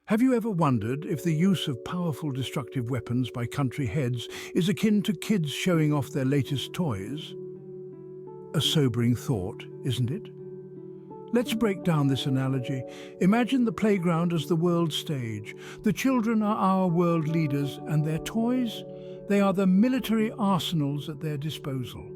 Have you ever wondered if the use of powerful destructive weapons by country heads is akin to kids showing off their latest toys? A sobering thought, isn't it? Let's break down this analogy. Imagine the playground as the world stage. The children are our world leaders, and their toys? They are the military arsenals at their disposal.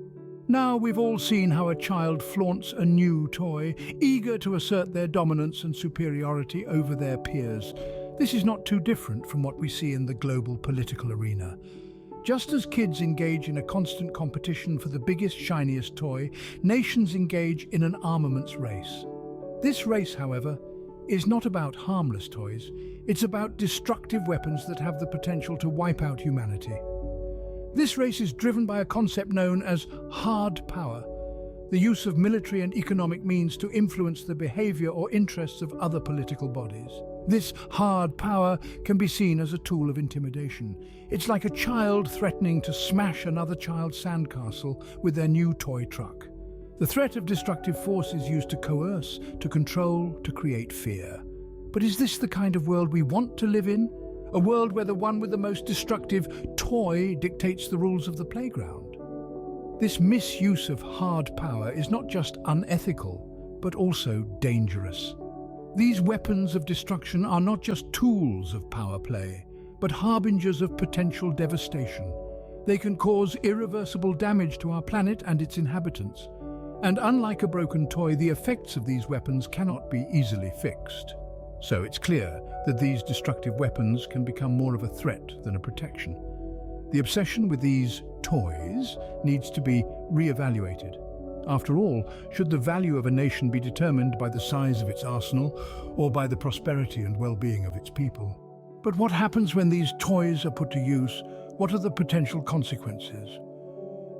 Now we've all seen how a child flaunts a new toy, eager to assert their dominance and superiority over their peers. This is not too different from what we see in the global political arena. Just as kids engage in a constant competition for the biggest, shiniest toy, nations engage in an armaments race. This race, however, is not about harmless toys. It's about destructive weapons that have the potential to wipe out humanity. This race is driven by a concept known as hard power, the use of military and economic means to influence the behavior or interests of other political bodies. This hard power can be seen as a tool of intimidation. It's like a child threatening to smash another child's sandcastle with their new toy truck. The threat of destructive force is used to coerce, to control, to create fear. But is this the kind of world we want to live in? A world where the one with the most destructive toy dictates the rules of the playground? This misuse of hard power is not just unethical, but also dangerous. These weapons of destruction are not just tools of power play, but harbingers of potential devastation. They can cause irreversible damage to our planet and its inhabitants. And unlike a broken toy, the effects of these weapons cannot be easily fixed. So it's clear that these destructive weapons can become more of a threat than a protection. The obsession with these toys needs to be re-evaluated. After all, should the value of a nation be determined by the size of its arsenal or by the prosperity and well-being of its people? But what happens when these toys are put to use? What are the potential consequences?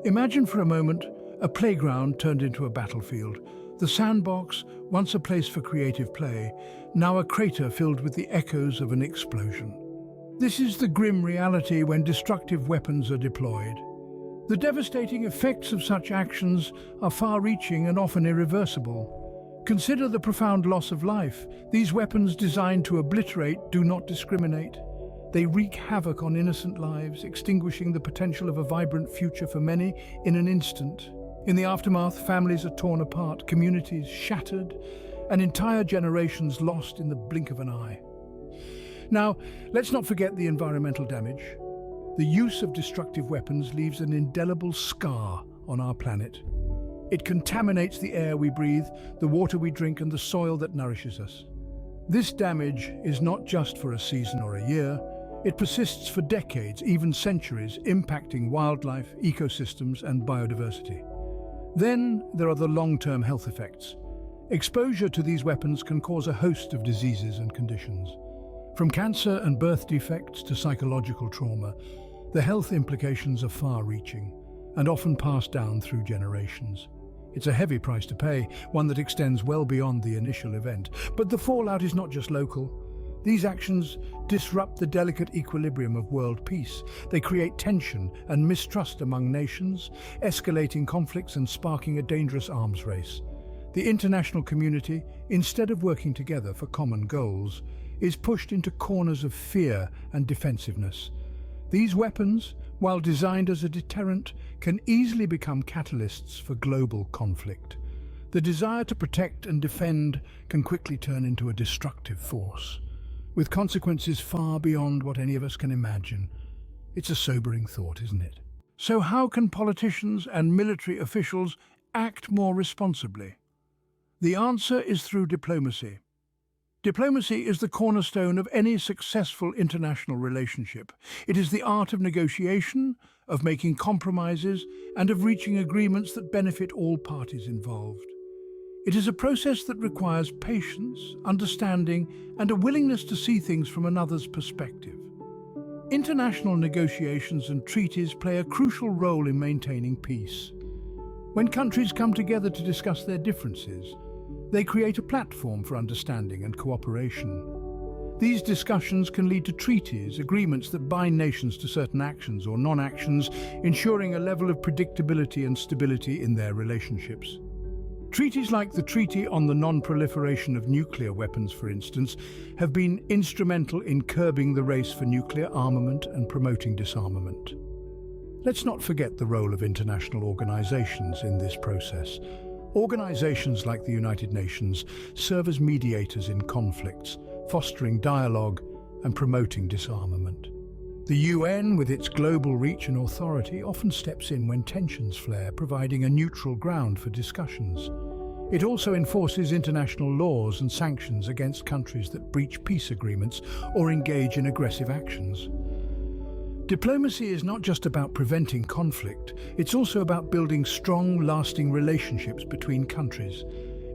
Imagine for a moment a playground turned into a battlefield. The sandbox, once a place for creative play, now a crater filled with the echoes of an explosion. This is the grim reality when destructive weapons are deployed. The devastating effects of such actions are far-reaching and often irreversible. Consider the profound loss of life. These weapons designed to obliterate do not discriminate. They wreak havoc on innocent lives, extinguishing the potential of a vibrant future for many in an instant. In the aftermath, families are torn apart, communities shattered, and entire generations lost in the blink of an eye. Now, let's not forget the environmental damage. The use of destructive weapons leaves an indelible scar on our planet. It contaminates the air we breathe, the water we drink, and the soil that nourishes us. This damage is not just for a season or a year. It persists for decades, even centuries, impacting wildlife, ecosystems, and biodiversity. Then there are the long-term health effects. Exposure to these weapons can cause a host of diseases and conditions. From cancer and birth defects to psychological trauma, the health implications are far-reaching and often passed down through generations. It's a heavy price to pay, one that extends well beyond the initial event. But the fallout is not just local. These actions disrupt the delicate equilibrium of world peace. They create tension and mistrust among nations, escalating conflicts and sparking a dangerous arms race. The international community, instead of working together for common goals, is pushed into corners of fear and defensiveness. These weapons, while designed as a deterrent, can easily become catalysts for global conflict. The desire to protect and defend can quickly turn into a destructive force, with consequences far beyond what any of us can imagine. It's a sobering thought, isn't it? So how can politicians and military officials act more responsibly? The answer is through diplomacy. Diplomacy is the cornerstone of any successful international relationship. It is the art of negotiation, of making compromises, and of reaching agreements that benefit all parties involved. It is a process that requires patience, understanding, and a willingness to see things from another's perspective. International negotiations and treaties play a crucial role in maintaining peace. When countries come together to discuss their differences, they create a platform for understanding and cooperation. These discussions can lead to treaties, agreements that bind nations to certain actions or non-actions, ensuring a level of predictability and stability in their relationships. Treaties like the Treaty on the Non-Proliferation of Nuclear Weapons, for instance, have been instrumental in curbing the race for nuclear armament and promoting disarmament. Let's not forget the role of international organizations in this process. Organizations like the United Nations serve as mediators in conflicts, fostering dialogue and promoting disarmament. The UN, with its global reach and authority, often steps in when tensions flare, providing a neutral ground for discussions. It also enforces international laws and sanctions against countries that breach peace agreements or engage in aggressive actions. Diplomacy is not just about preventing conflict, it's also about building strong, lasting relationships between countries.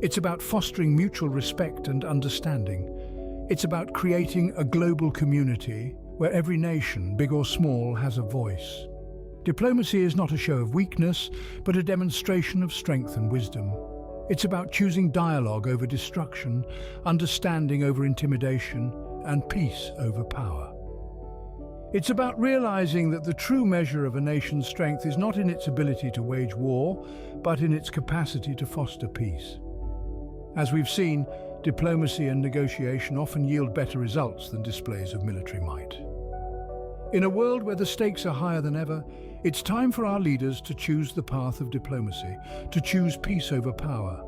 It's about fostering mutual respect and understanding. It's about creating a global community where every nation, big or small, has a voice. Diplomacy is not a show of weakness, but a demonstration of strength and wisdom. It's about choosing dialogue over destruction, understanding over intimidation, and peace over power. It's about realizing that the true measure of a nation's strength is not in its ability to wage war, but in its capacity to foster peace. As we've seen, diplomacy and negotiation often yield better results than displays of military might. In a world where the stakes are higher than ever, it's time for our leaders to choose the path of diplomacy, to choose peace over power,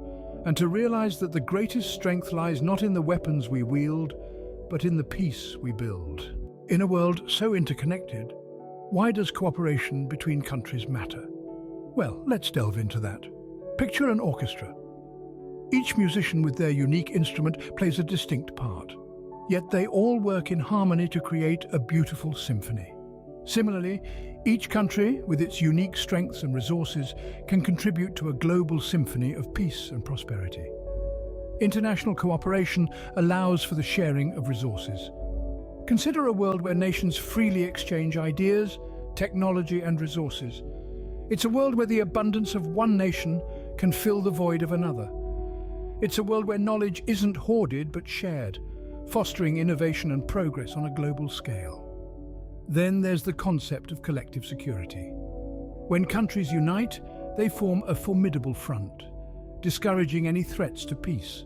and to realize that the greatest strength lies not in the weapons we wield, but in the peace we build. In a world so interconnected, why does cooperation between countries matter? Well, let's delve into that. Picture an orchestra. Each musician with their unique instrument plays a distinct part, yet they all work in harmony to create a beautiful symphony. Similarly, each country, with its unique strengths and resources, can contribute to a global symphony of peace and prosperity. International cooperation allows for the sharing of resources. Consider a world where nations freely exchange ideas, technology, and resources. It's a world where the abundance of one nation can fill the void of another. It's a world where knowledge isn't hoarded but shared, fostering innovation and progress on a global scale. Then there's the concept of collective security. When countries unite, they form a formidable front, discouraging any threats to peace.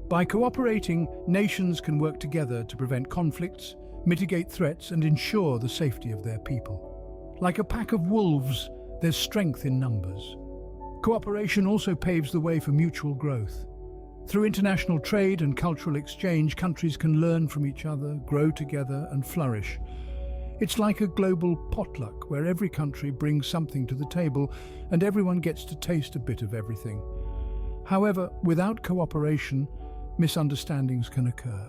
By cooperating, nations can work together to prevent conflicts, mitigate threats, and ensure the safety of their people. Like a pack of wolves, there's strength in numbers. Cooperation also paves the way for mutual growth. Through international trade and cultural exchange, countries can learn from each other, grow together, and flourish. It's like a global potluck where every country brings something to the table and everyone gets to taste a bit of everything. However, without cooperation, misunderstandings can occur.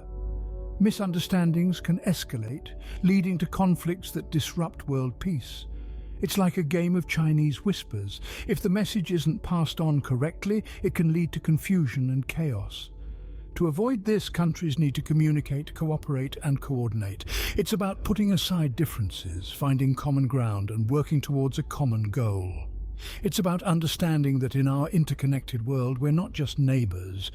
Misunderstandings can escalate, leading to conflicts that disrupt world peace. It's like a game of Chinese whispers. If the message isn't passed on correctly, it can lead to confusion and chaos. To avoid this, countries need to communicate, cooperate, and coordinate. It's about putting aside differences, finding common ground, and working towards a common goal. It's about understanding that in our interconnected world, we're not just neighbors,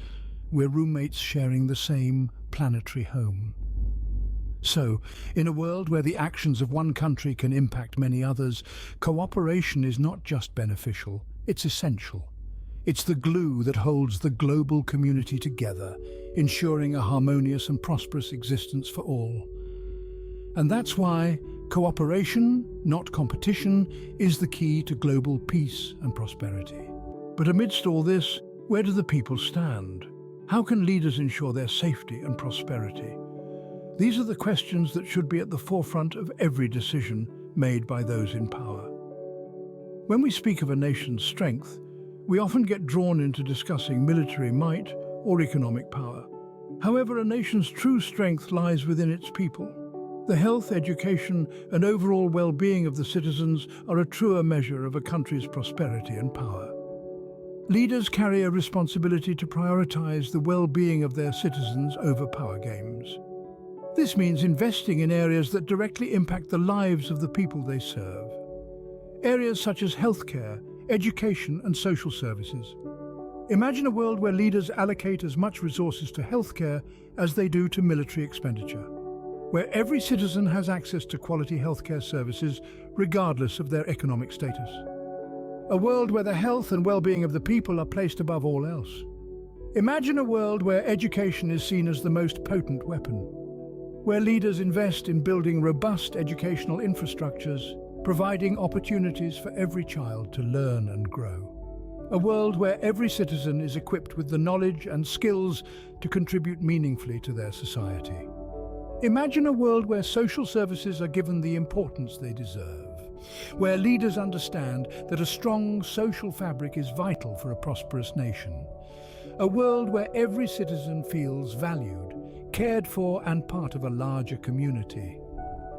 we're roommates sharing the same planetary home. So, in a world where the actions of one country can impact many others, cooperation is not just beneficial, it's essential. It's the glue that holds the global community together, ensuring a harmonious and prosperous existence for all. And that's why cooperation, not competition, is the key to global peace and prosperity. But amidst all this, where do the people stand? How can leaders ensure their safety and prosperity? These are the questions that should be at the forefront of every decision made by those in power. When we speak of a nation's strength, we often get drawn into discussing military might or economic power. However, a nation's true strength lies within its people. The health, education, and overall well-being of the citizens are a truer measure of a country's prosperity and power. Leaders carry a responsibility to prioritize the well-being of their citizens over power games. This means investing in areas that directly impact the lives of the people they serve. Areas such as healthcare, education, and social services. Imagine a world where leaders allocate as much resources to healthcare as they do to military expenditure, where every citizen has access to quality healthcare services regardless of their economic status. A world where the health and well-being of the people are placed above all else. Imagine a world where education is seen as the most potent weapon, where leaders invest in building robust educational infrastructures, providing opportunities for every child to learn and grow. A world where every citizen is equipped with the knowledge and skills to contribute meaningfully to their society. Imagine a world where social services are given the importance they deserve, where leaders understand that a strong social fabric is vital for a prosperous nation. A world where every citizen feels valued, cared for, and part of a larger community.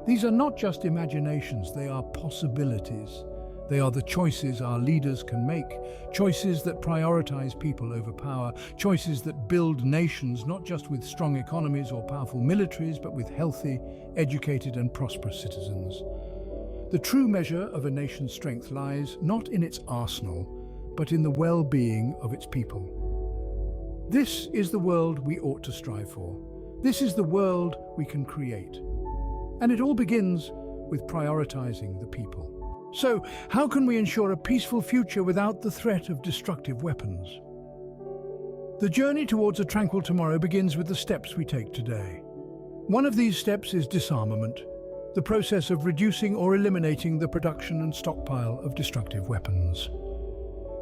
These are not just imaginations, they are possibilities. They are the choices our leaders can make, choices that prioritize people over power, choices that build nations not just with strong economies or powerful militaries, but with healthy, educated, and prosperous citizens. The true measure of a nation's strength lies not in its arsenal, but in the well-being of its people. This is the world we ought to strive for. This is the world we can create. And it all begins with prioritizing the people. So, how can we ensure a peaceful future without the threat of destructive weapons? The journey towards a tranquil tomorrow begins with the steps we take today. One of these steps is disarmament, the process of reducing or eliminating the production and stockpile of destructive weapons.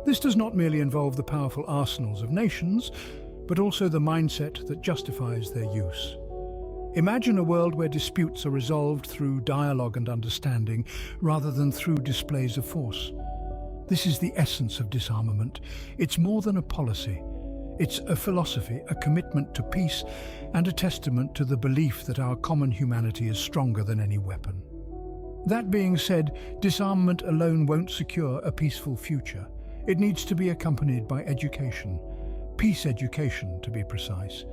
This does not merely involve the powerful arsenals of nations, but also the mindset that justifies their use. Imagine a world where disputes are resolved through dialogue and understanding, rather than through displays of force. This is the essence of disarmament. It's more than a policy. It's a philosophy, a commitment to peace, and a testament to the belief that our common humanity is stronger than any weapon. That being said, disarmament alone won't secure a peaceful future. It needs to be accompanied by education, peace education to be precise.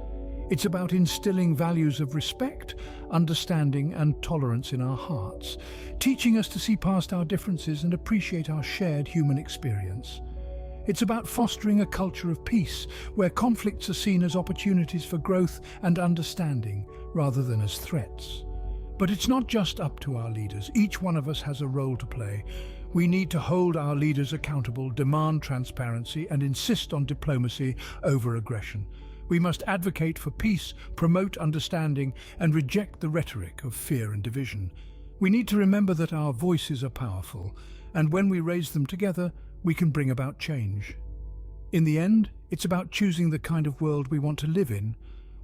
It's about instilling values of respect, understanding, and tolerance in our hearts, teaching us to see past our differences and appreciate our shared human experience. It's about fostering a culture of peace, where conflicts are seen as opportunities for growth and understanding, rather than as threats. But it's not just up to our leaders. Each one of us has a role to play. We need to hold our leaders accountable, demand transparency, and insist on diplomacy over aggression. We must advocate for peace, promote understanding, and reject the rhetoric of fear and division. We need to remember that our voices are powerful, and when we raise them together, we can bring about change. In the end, it's about choosing the kind of world we want to live in,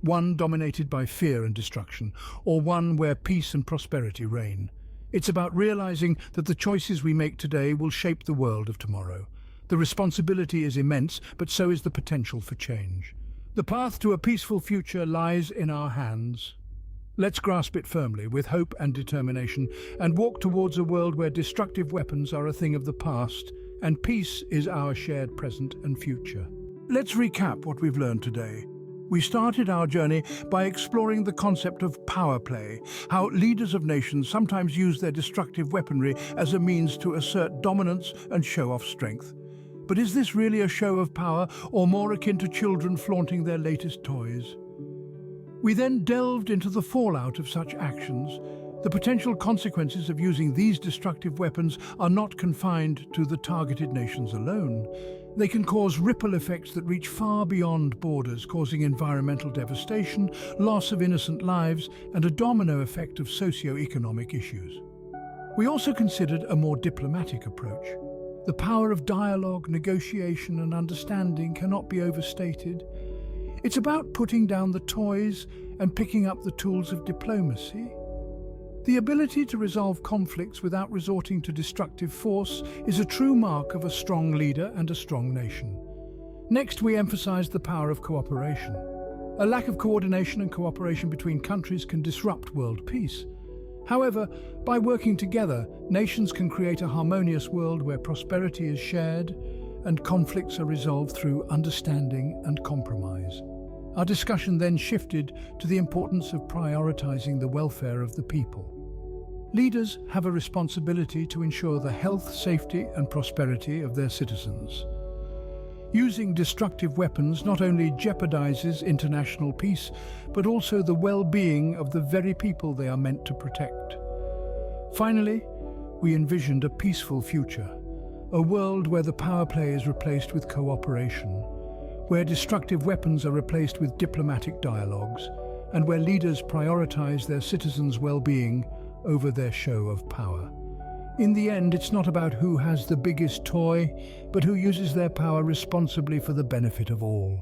one dominated by fear and destruction, or one where peace and prosperity reign. It's about realizing that the choices we make today will shape the world of tomorrow. The responsibility is immense, but so is the potential for change. The path to a peaceful future lies in our hands. Let's grasp it firmly, with hope and determination, and walk towards a world where destructive weapons are a thing of the past, and peace is our shared present and future. Let's recap what we've learned today. We started our journey by exploring the concept of power play, how leaders of nations sometimes use their destructive weaponry as a means to assert dominance and show off strength. But is this really a show of power, or more akin to children flaunting their latest toys? We then delved into the fallout of such actions. The potential consequences of using these destructive weapons are not confined to the targeted nations alone. They can cause ripple effects that reach far beyond borders, causing environmental devastation, loss of innocent lives, and a domino effect of socio-economic issues. We also considered a more diplomatic approach. The power of dialogue, negotiation, and understanding cannot be overstated. It's about putting down the toys and picking up the tools of diplomacy. The ability to resolve conflicts without resorting to destructive force is a true mark of a strong leader and a strong nation. Next, we emphasized the power of cooperation. A lack of coordination and cooperation between countries can disrupt world peace. However, by working together, nations can create a harmonious world where prosperity is shared and conflicts are resolved through understanding and compromise. Our discussion then shifted to the importance of prioritizing the welfare of the people. Leaders have a responsibility to ensure the health, safety, and prosperity of their citizens. Using destructive weapons not only jeopardizes international peace, but also the well-being of the very people they are meant to protect. Finally, we envisioned a peaceful future, A world where the power play is replaced with cooperation, where destructive weapons are replaced with diplomatic dialogues, and where leaders prioritize their citizens' well-being over their show of power. In the end, it's not about who has the biggest toy, but who uses their power responsibly for the benefit of all.